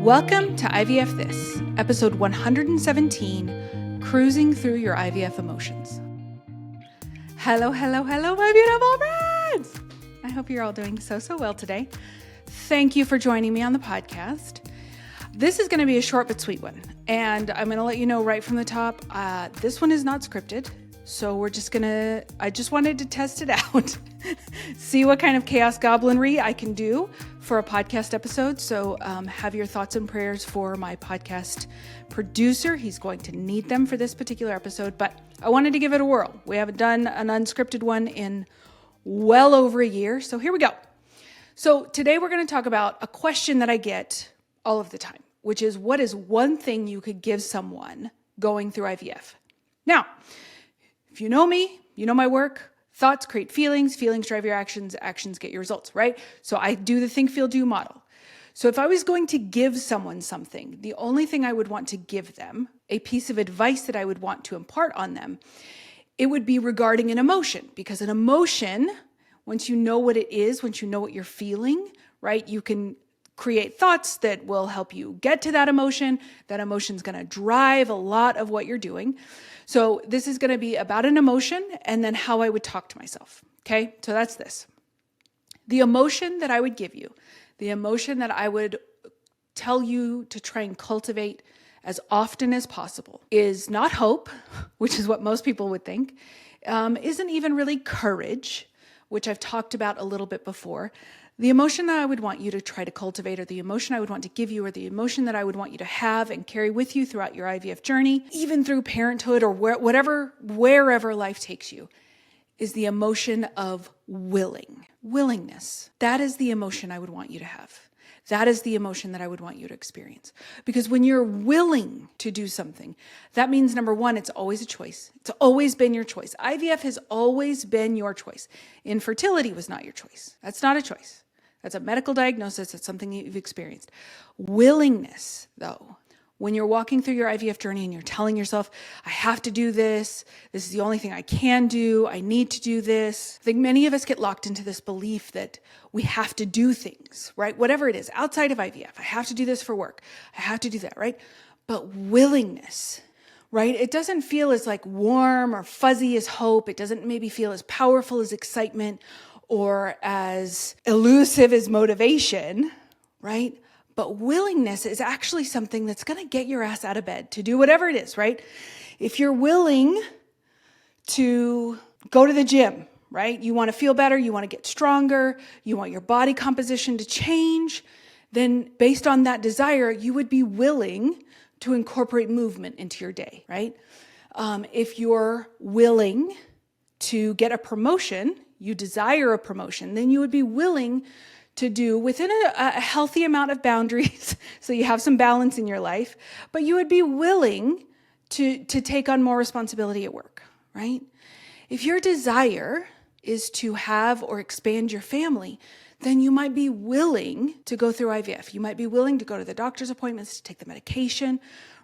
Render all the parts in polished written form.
Welcome to IVF This, episode 117, Cruising Through Your IVF Emotions. Hello, hello, hello, my beautiful friends! I hope you're all doing so well today. Thank you for joining me on the podcast. This is going to be a short but sweet one, and I'm going to let you know right from the top, this one is not scripted, so I just wanted to test it out, see what kind of chaos goblinry I can do for a podcast episode. So have your thoughts and prayers for my podcast producer. He's going to need them for this particular episode, but I wanted to give it a whirl. We haven't done an unscripted one in well over a year, so here we go. So today we're going to talk about a question that I get all of the time, which is, what is one thing you could give someone going through IVF? Now, if you know me, you know my work. Thoughts create feelings, feelings drive your actions, actions get your results, right? So I do the think, feel, do model. So if I was going to give someone something, the only thing I would want to give them, a piece of advice that I would want to impart on them, it would be regarding an emotion. Because an emotion, once you know what it is, once you know what you're feeling, right, you can create thoughts that will help you get to that emotion. That emotion's going to drive a lot of what you're doing. So this is going to be about an emotion and then how I would talk to myself. Okay, so that's this. The emotion that I would give you, the emotion that I would tell you to try and cultivate as often as possible is not hope, which is what most people would think, isn't even really courage, which I've talked about a little bit before. The emotion that I would want you to try to cultivate, or the emotion I would want to give you, or the emotion that I would want you to have and carry with you throughout your IVF journey, even through parenthood or wherever life takes you, is the emotion of willingness. That is the emotion I would want you to have. That is the emotion that I would want you to experience. Because when you're willing to do something, that means, number one, it's always a choice. It's always been your choice. IVF has always been your choice. Infertility was not your choice. That's not a choice. That's a medical diagnosis. It's something you've experienced. Willingness, though, when you're walking through your IVF journey and you're telling yourself, I have to do this. This is the only thing I can do. I need to do this. I think many of us get locked into this belief that we have to do things, right? Whatever it is, outside of IVF, I have to do this for work. I have to do that, right? But willingness, right? It doesn't feel as like warm or fuzzy as hope. It doesn't maybe feel as powerful as excitement or as elusive as motivation, right? But willingness is actually something that's going to get your ass out of bed to do whatever it is, right? If you're willing to go to the gym, right? You want to feel better, you want to get stronger, you want your body composition to change, then based on that desire, you would be willing to incorporate movement into your day, right? If you're willing to get a promotion, you desire a promotion, then you would be willing to do within a healthy amount of boundaries, so you have some balance in your life, but you would be willing to take on more responsibility at work, right? If your desire is to have or expand your family, then you might be willing to go through IVF. You might be willing to go to the doctor's appointments, to take the medication,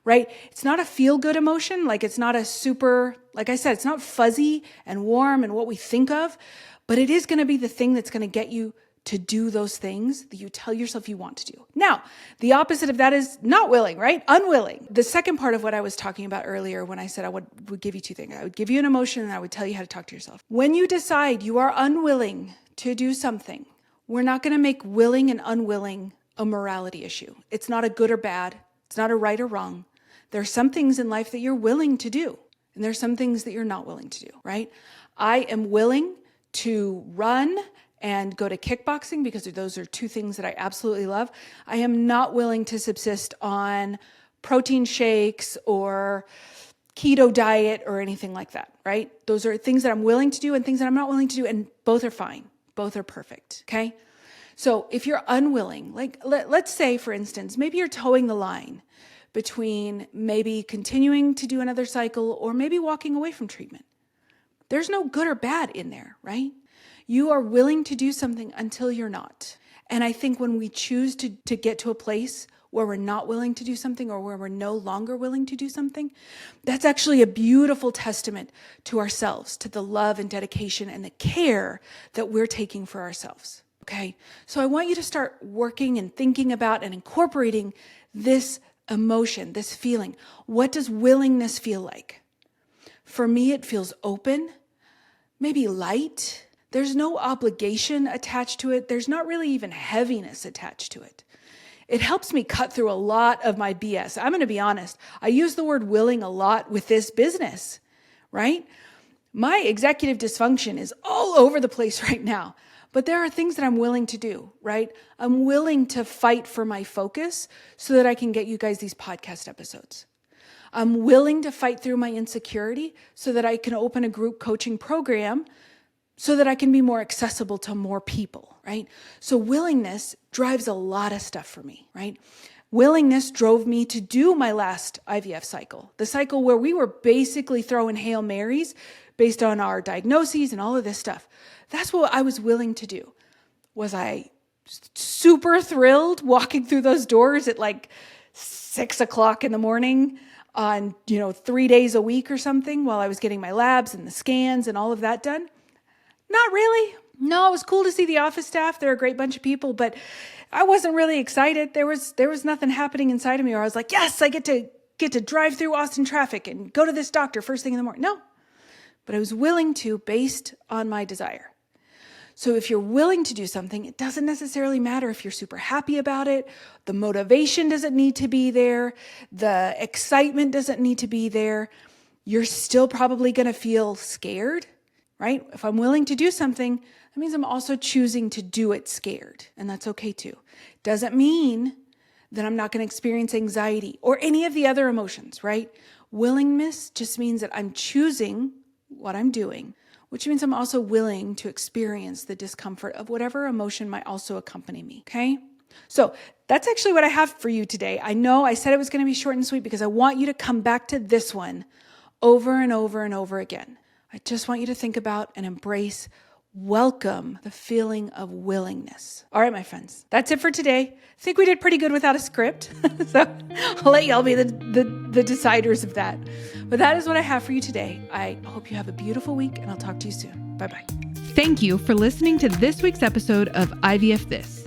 right? It's not a feel-good emotion. Like, it's not a super, like I said, it's not fuzzy and warm and what we think of, but it is going to be the thing that's going to get you to do those things that you tell yourself you want to do. Now, the opposite of that is not willing, right? Unwilling. The second part of what I was talking about earlier when I said I would give you two things. I would give you an emotion and I would tell you how to talk to yourself. When you decide you are unwilling to do something, we're not going to make willing and unwilling a morality issue. It's not a good or bad. It's not a right or wrong. There are some things in life that you're willing to do, and there's some things that you're not willing to do, right? I am willing to run and go to kickboxing because those are two things that I absolutely love. I am not willing to subsist on protein shakes or keto diet or anything like that, right? Those are things that I'm willing to do and things that I'm not willing to do, and both are fine. Both are perfect, okay? So if you're unwilling, like let's say, for instance, maybe you're towing the line between maybe continuing to do another cycle or maybe walking away from treatment. There's no good or bad in there, right? You are willing to do something until you're not. And I think when we choose to get to a place where we're not willing to do something or where we're no longer willing to do something, that's actually a beautiful testament to ourselves, to the love and dedication and the care that we're taking for ourselves. Okay, so I want you to start working and thinking about and incorporating this emotion, this feeling. What does willingness feel like? For me, it feels open, maybe light. There's no obligation attached to it. There's not really even heaviness attached to it. It helps me cut through a lot of my BS. I'm going to be honest. I use the word willing a lot with this business, right? My executive dysfunction is all over the place right now. But there are things that I'm willing to do, right? I'm willing to fight for my focus so that I can get you guys these podcast episodes. I'm willing to fight through my insecurity so that I can open a group coaching program so that I can be more accessible to more people, right? So willingness drives a lot of stuff for me, right? Willingness drove me to do my last IVF cycle, the cycle where we were basically throwing Hail Marys based on our diagnoses and all of this stuff. That's what I was willing to do. Was I super thrilled walking through those doors at like 6 o'clock in the morning on, 3 days a week or something while I was getting my labs and the scans and all of that done? Not really. No, it was cool to see the office staff. They're a great bunch of people, but I wasn't really excited. There was nothing happening inside of me where I was like, yes, I get to drive through Austin traffic and go to this doctor first thing in the morning. No, but I was willing to based on my desire. So if you're willing to do something, it doesn't necessarily matter if you're super happy about it. The motivation doesn't need to be there. The excitement doesn't need to be there. You're still probably going to feel scared, right? If I'm willing to do something, that means I'm also choosing to do it scared, and that's okay too. Doesn't mean that I'm not going to experience anxiety or any of the other emotions, right? Willingness just means that I'm choosing what I'm doing, which means I'm also willing to experience the discomfort of whatever emotion might also accompany me, okay? So that's actually what I have for you today. I know I said it was going to be short and sweet because I want you to come back to this one over and over and over again. I just want you to think about and embrace, welcome the feeling of willingness. All right, my friends, that's it for today. I think we did pretty good without a script. So I'll let y'all be the deciders of that. But that is what I have for you today. I hope you have a beautiful week, and I'll talk to you soon. Bye-bye. Thank you for listening to this week's episode of IVF This.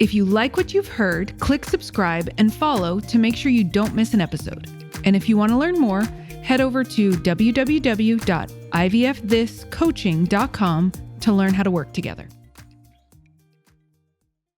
If you like what you've heard, click subscribe and follow to make sure you don't miss an episode. And if you want to learn more, head over to www.ivfthiscoaching.com to learn how to work together.